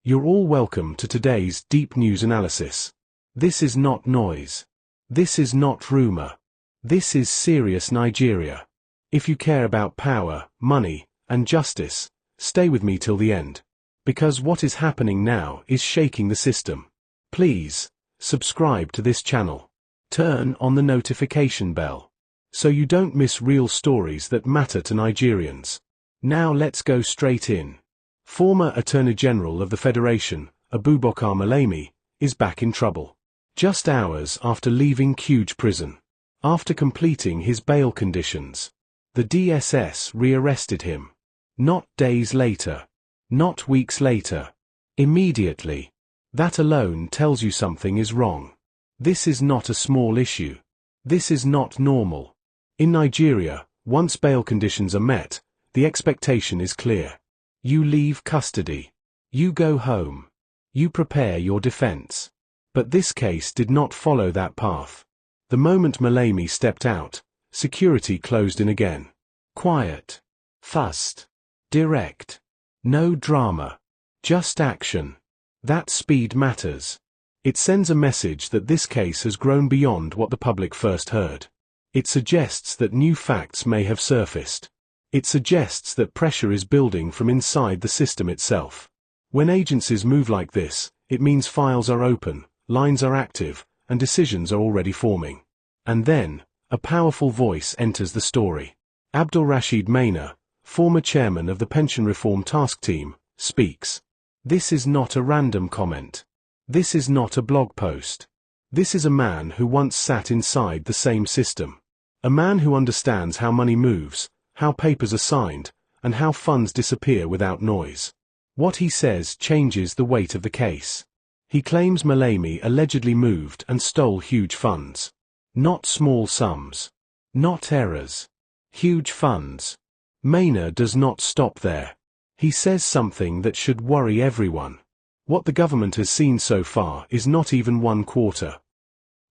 You're all welcome to today's deep news analysis. This is not noise. This is not rumor. This is serious Nigeria. If you care about power, money, and justice, stay with me till the end. Because what is happening now is shaking the system. Please, subscribe to this channel. Turn on the notification bell, so you don't miss real stories that matter to Nigerians. Now let's go straight in. Former Attorney General of the Federation, Abubakar Malami, is back in trouble. Just hours after leaving Kuje Prison. After completing his bail conditions, the DSS rearrested him. Not days later. Not weeks later. Immediately. That alone tells you something is wrong. This is not a small issue. This is not normal. In Nigeria, once bail conditions are met, the expectation is clear. You leave custody. You go home. You prepare your defense. But this case did not follow that path. The moment Malami stepped out, security closed in again. Quiet. Fast. Direct. No drama. Just action. That speed matters. It sends a message that this case has grown beyond what the public first heard. It suggests that new facts may have surfaced. It suggests that pressure is building from inside the system itself. When agencies move like this, it means files are open, lines are active, and decisions are already forming. And then, a powerful voice enters the story. Abdulrasheed Maina, former chairman of the Pension Reform Task Team, speaks. This is not a random comment. This is not a blog post. This is a man who once sat inside the same system. A man who understands how money moves, how papers are signed, and how funds disappear without noise. What he says changes the weight of the case. He claims Malami allegedly moved and stole huge funds. Not small sums. Not errors. Huge funds. Maina does not stop there. He says something that should worry everyone. What the government has seen so far is not even 1/4.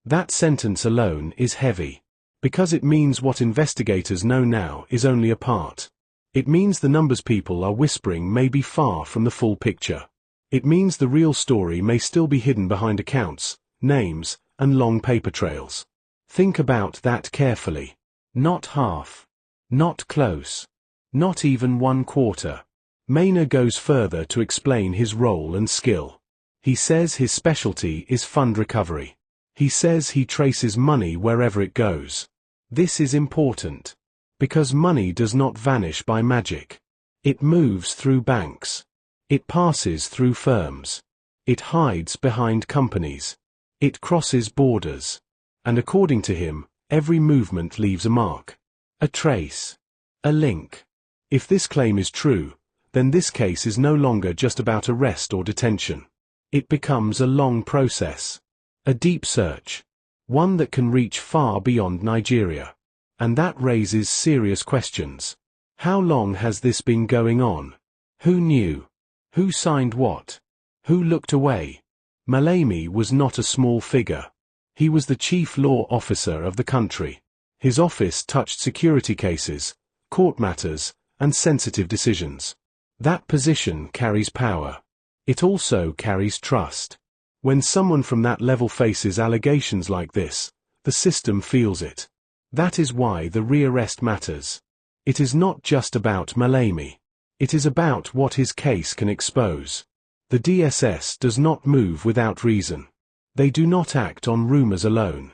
That sentence alone is heavy. Because it means what investigators know now is only a part. It means the numbers people are whispering may be far from the full picture. It means the real story may still be hidden behind accounts, names, and long paper trails. Think about that carefully. Not half. Not close. Not even 1/4. Maina goes further to explain his role and skill. He says his specialty is fund recovery. He says he traces money wherever it goes. This is important. Because money does not vanish by magic. It moves through banks. It passes through firms. It hides behind companies. It crosses borders. And according to him, every movement leaves a mark. A trace. A link. If this claim is true, then this case is no longer just about arrest or detention. It becomes a long process. A deep search. One that can reach far beyond Nigeria. And that raises serious questions. How long has this been going on? Who knew? Who signed what? Who looked away? Malami was not a small figure. He was the chief law officer of the country. His office touched security cases, court matters, and sensitive decisions. That position carries power. It also carries trust. When someone from that level faces allegations like this, the system feels it. That is why the rearrest matters. It is not just about Malami. It is about what his case can expose. The DSS does not move without reason. They do not act on rumors alone.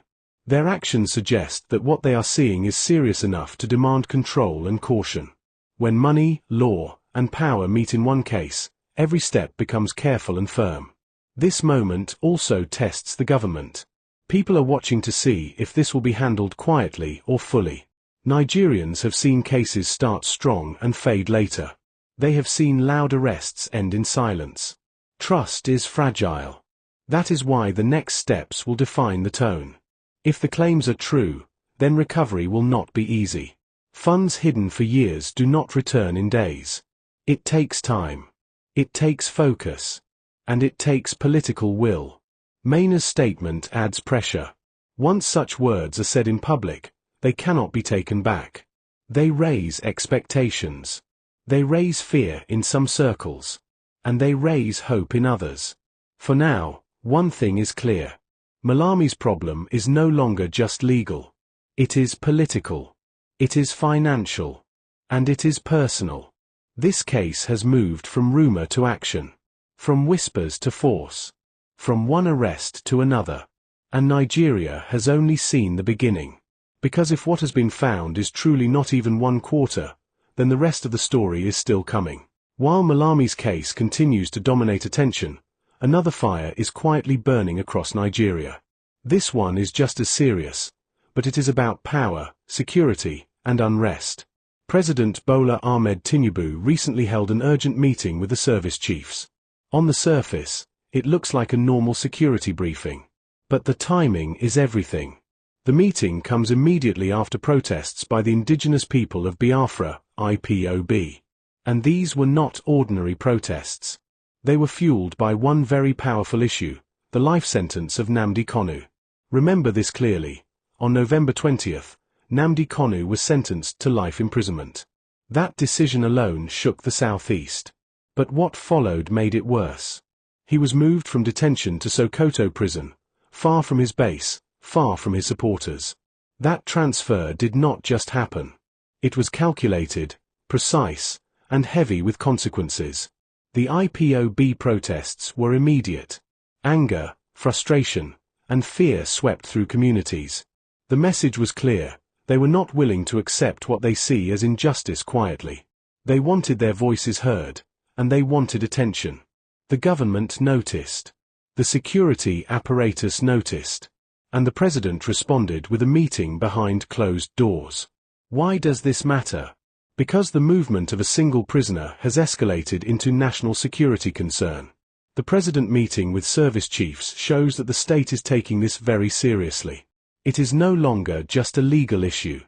Their actions suggest that what they are seeing is serious enough to demand control and caution. When money, law, and power meet in one case, every step becomes careful and firm. This moment also tests the government. People are watching to see if this will be handled quietly or fully. Nigerians have seen cases start strong and fade later. They have seen loud arrests end in silence. Trust is fragile. That is why the next steps will define the tone. If the claims are true, then recovery will not be easy. Funds hidden for years do not return in days. It takes time. It takes focus. And it takes political will. Maina's statement adds pressure. Once such words are said in public, they cannot be taken back. They raise expectations. They raise fear in some circles. and they raise hope in others. For now, one thing is clear. Malami's problem is no longer just legal. It is political. It is financial. And it is personal. This case has moved from rumor to action. From whispers to force. From one arrest to another. And Nigeria has only seen the beginning. Because if what has been found is truly not even 1/4, then the rest of the story is still coming. While Malami's case continues to dominate attention, another fire is quietly burning across Nigeria. This one is just as serious, but it is about power, security, and unrest. President Bola Ahmed Tinubu recently held an urgent meeting with the service chiefs. On the surface, it looks like a normal security briefing. But the timing is everything. The meeting comes immediately after protests by the Indigenous People of Biafra, Ipob. And these were not ordinary protests. They were fueled by one very powerful issue, the life sentence of Nnamdi Kanu. Remember this clearly. On November 20th, Nnamdi Kanu was sentenced to life imprisonment. That decision alone shook the southeast. But what followed made it worse. He was moved from detention to Sokoto Prison, far from his base, far from his supporters. That transfer did not just happen. It was calculated, precise, and heavy with consequences. The Ipob protests were immediate. Anger, frustration, and fear swept through communities. The message was clear. They were not willing to accept what they see as injustice quietly. They wanted their voices heard, and they wanted attention. The government noticed. The security apparatus noticed. And the president responded with a meeting behind closed doors. Why does this matter? Because the movement of a single prisoner has escalated into national security concern. The president meeting with service chiefs shows that the state is taking this very seriously. It is no longer just a legal issue.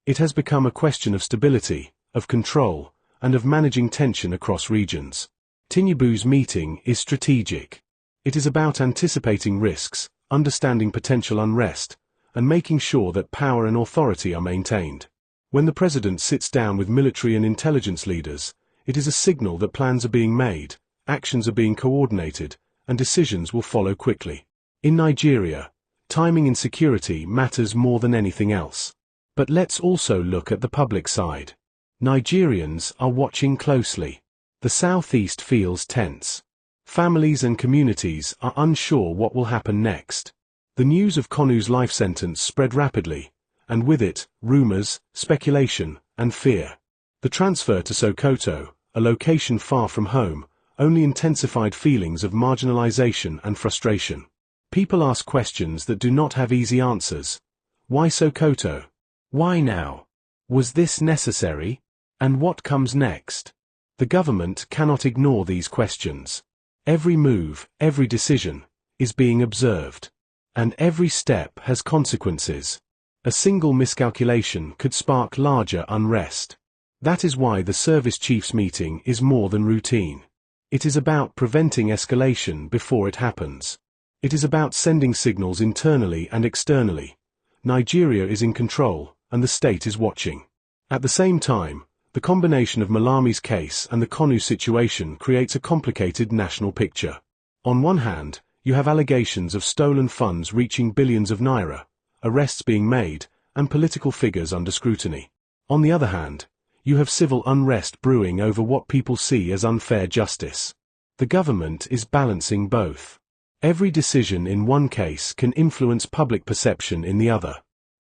It has become a question of stability, of control, and of managing tension across regions. Tinubu's meeting is strategic. It is about anticipating risks, understanding potential unrest, and making sure that power and authority are maintained. When the president sits down with military and intelligence leaders, it is a signal that plans are being made, actions are being coordinated, and decisions will follow quickly. In Nigeria, timing in security matters more than anything else. But let's also look at the public side. Nigerians are watching closely. The southeast feels tense. Families and communities are unsure what will happen next. The news of Kanu's life sentence spread rapidly, and with it, rumors, speculation, and fear. The transfer to Sokoto, a location far from home, only intensified feelings of marginalization and frustration. People ask questions that do not have easy answers. Why Sokoto? Why now? Was this necessary? And what comes next? The government cannot ignore these questions. Every move, every decision, is being observed. And every step has consequences. A single miscalculation could spark larger unrest. That is why the service chiefs meeting is more than routine. It is about preventing escalation before it happens. It is about sending signals internally and externally. Nigeria is in control, and the state is watching. At the same time, the combination of Malami's case and the Kanu situation creates a complicated national picture. On one hand, you have allegations of stolen funds reaching billions of naira, arrests being made, and political figures under scrutiny. On the other hand, you have civil unrest brewing over what people see as unfair justice. The government is balancing both. Every decision in one case can influence public perception in the other.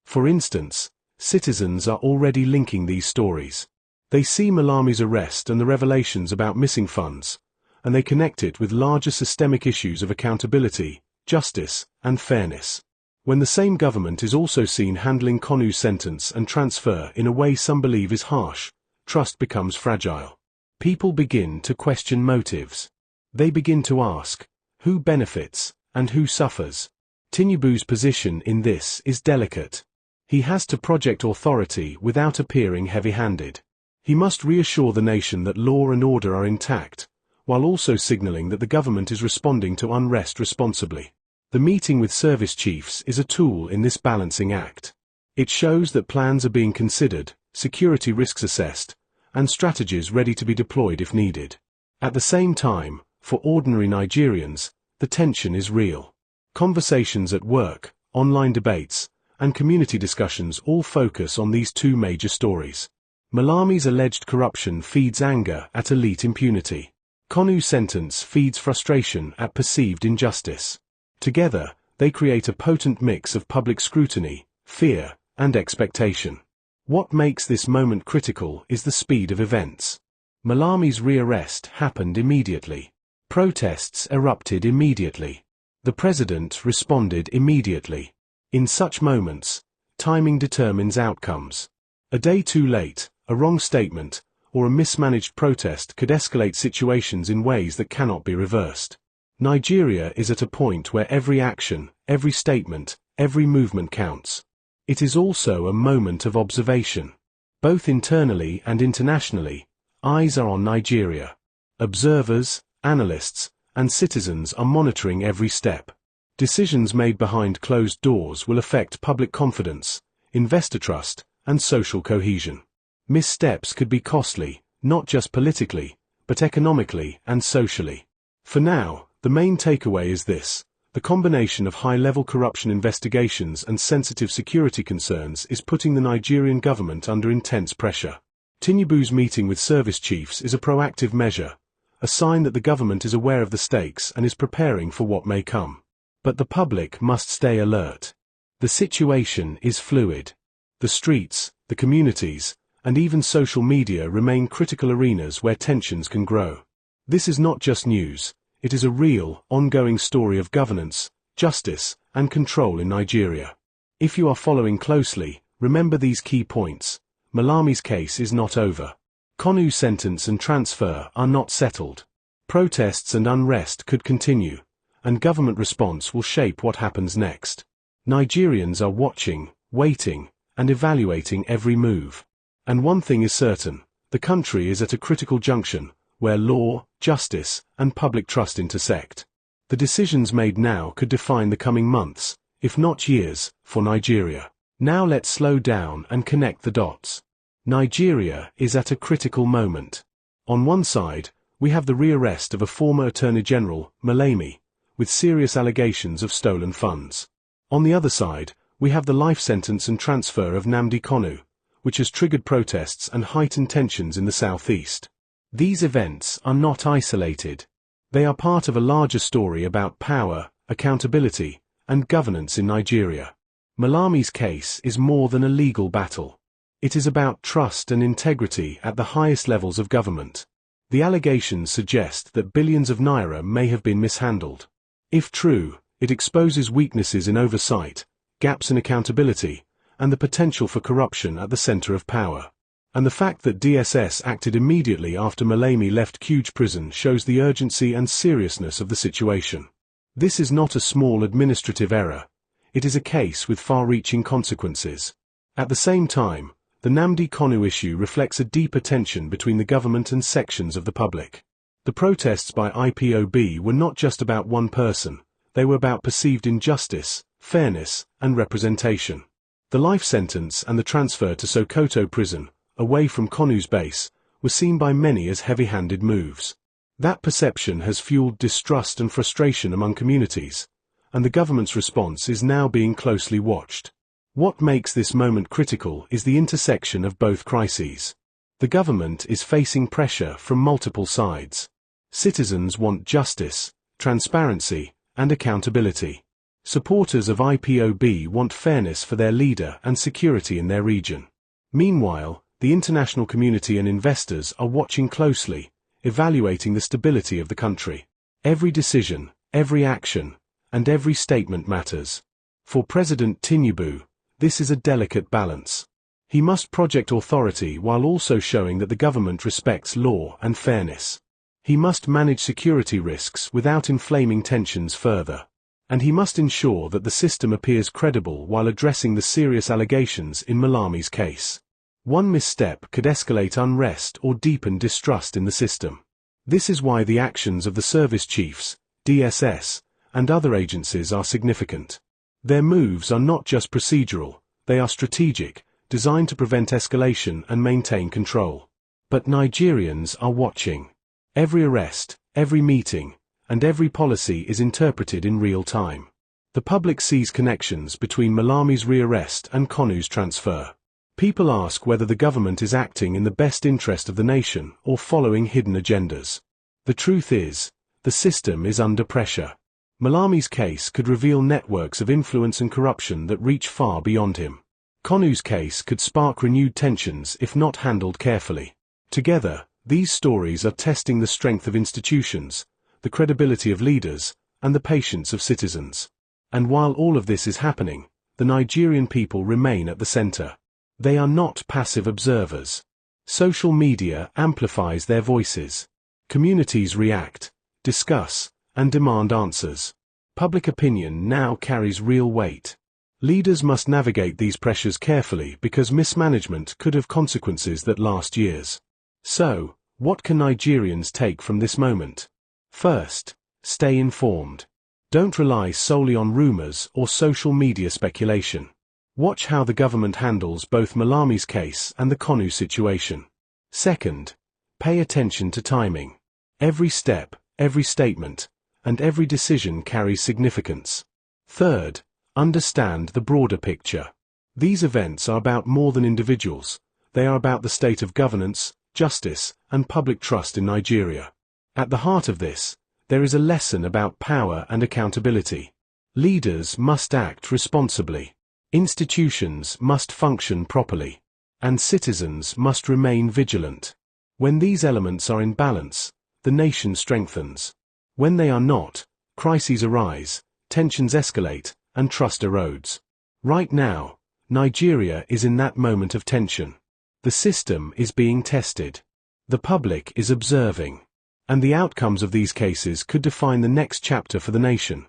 For instance, citizens are already linking these stories. They see Malami's arrest and the revelations about missing funds, and they connect it with larger systemic issues of accountability, justice, and fairness. When the same government is also seen handling Kanu's sentence and transfer in a way some believe is harsh, trust becomes fragile. People begin to question motives. They begin to ask, who benefits, and who suffers? Tinubu's position in this is delicate. He has to project authority without appearing heavy-handed. He must reassure the nation that law and order are intact, while also signaling that the government is responding to unrest responsibly. The meeting with service chiefs is a tool in this balancing act. It shows that plans are being considered, security risks assessed, and strategies ready to be deployed if needed. At the same time, For ordinary Nigerians, the tension is real. Conversations at work, online debates, and community discussions all focus on these two major stories. Malami's alleged corruption feeds anger at elite impunity. Kanu's sentence feeds frustration at perceived injustice. Together, they create a potent mix of public scrutiny, fear, and expectation. What makes this moment critical is the speed of events. Malami's rearrest happened immediately. Protests erupted immediately. The president responded immediately. In such moments, timing determines outcomes. A day too late, a wrong statement, or a mismanaged protest could escalate situations in ways that cannot be reversed. Nigeria is at a point where every action, every statement, every movement counts. It is also a moment of observation. Both internally and internationally, eyes are on Nigeria. Observers, analysts, and citizens are monitoring every step. Decisions made behind closed doors will affect public confidence, investor trust, and social cohesion. Missteps could be costly, not just politically, but economically and socially. For now, the main takeaway is this: the combination of high-level corruption investigations and sensitive security concerns is putting the Nigerian government under intense pressure. Tinubu's meeting with service chiefs is a proactive measure, a sign that the government is aware of the stakes and is preparing for what may come. But the public must stay alert. The situation is fluid. The streets, the communities, and even social media remain critical arenas where tensions can grow. This is not just news, it is a real, ongoing story of governance, justice, and control in Nigeria. If you are following closely, remember these key points. Malami's case is not over. Kanu's sentence and transfer are not settled. Protests and unrest could continue, and government response will shape what happens next. Nigerians are watching, waiting, and evaluating every move. And one thing is certain: the country is at a critical junction, where law, justice, and public trust intersect. The decisions made now could define the coming months, if not years, for Nigeria. Now let's slow down and connect the dots. Nigeria is at a critical moment. On one side, we have the rearrest of a former Attorney General, Malami, with serious allegations of stolen funds. On the other side, we have the life sentence and transfer of Nnamdi Kanu, which has triggered protests and heightened tensions in the southeast. These events are not isolated. They are part of a larger story about power, accountability, and governance in Nigeria. Malami's case is more than a legal battle. It is about trust and integrity at the highest levels of government. The allegations suggest that billions of naira may have been mishandled. If true, it exposes weaknesses in oversight, gaps in accountability, and the potential for corruption at the center of power. And the fact that DSS acted immediately after Malami left Kuje Prison shows the urgency and seriousness of the situation. This is not a small administrative error. It is a case with far-reaching consequences. At the same time, the Nnamdi Kanu issue reflects a deeper tension between the government and sections of the public. The protests by Ipob were not just about one person, they were about perceived injustice, fairness, and representation. The life sentence and the transfer to Sokoto Prison, away from Kanu's base, were seen by many as heavy-handed moves. That perception has fueled distrust and frustration among communities, and the government's response is now being closely watched. What makes this moment critical is the intersection of both crises. The government is facing pressure from multiple sides. Citizens want justice, transparency, and accountability. Supporters of Ipob want fairness for their leader and security in their region. Meanwhile, the international community and investors are watching closely, evaluating the stability of the country. Every decision, every action, and every statement matters. For President Tinubu, this is a delicate balance. He must project authority while also showing that the government respects law and fairness. He must manage security risks without inflaming tensions further. And he must ensure that the system appears credible while addressing the serious allegations in Malami's case. One misstep could escalate unrest or deepen distrust in the system. This is why the actions of the service chiefs, DSS, and other agencies are significant. Their moves are not just procedural, they are strategic, designed to prevent escalation and maintain control. But Nigerians are watching. Every arrest, every meeting, and every policy is interpreted in real time. The public sees connections between Malami's rearrest and Kanu's transfer. People ask whether the government is acting in the best interest of the nation or following hidden agendas. The truth is, the system is under pressure. Malami's case could reveal networks of influence and corruption that reach far beyond him. Kanu's case could spark renewed tensions if not handled carefully. Together, these stories are testing the strength of institutions, the credibility of leaders, and the patience of citizens. And while all of this is happening, the Nigerian people remain at the center. They are not passive observers. Social media amplifies their voices. Communities react, discuss, and demand answers. Public opinion now carries real weight. Leaders must navigate these pressures carefully because mismanagement could have consequences that last years. So, what can Nigerians take from this moment? First, stay informed. Don't rely solely on rumors or social media speculation. Watch how the government handles both Malami's case and the Kanu situation. Second, pay attention to timing. Every step, every statement, and every decision carries significance. Third, understand the broader picture. These events are about more than individuals. They are about the state of governance, justice, and public trust in Nigeria. At the heart of this, there is a lesson about power and accountability. Leaders must act responsibly. Institutions must function properly, and citizens must remain vigilant. When these elements are in balance, the nation strengthens. When they are not, crises arise, tensions escalate, and trust erodes. Right now, Nigeria is in that moment of tension. The system is being tested. The public is observing. And the outcomes of these cases could define the next chapter for the nation,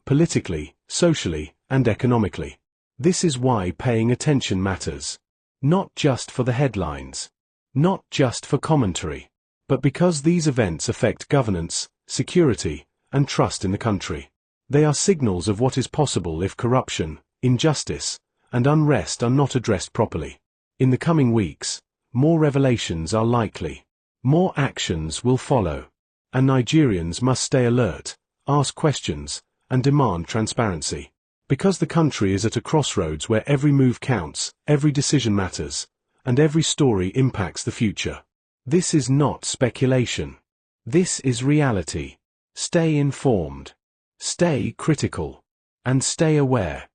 politically, socially, and economically. This is why paying attention matters. Not just for the headlines. Not just for commentary. But because these events affect governance, security, and trust in the country. They are signals of what is possible if corruption, injustice, and unrest are not addressed properly. In the coming weeks, more revelations are likely. More actions will follow. And Nigerians must stay alert, ask questions, and demand transparency. Because the country is at a crossroads where every move counts, every decision matters, and every story impacts the future. This is not speculation. This is reality. Stay informed. Stay critical. And stay aware.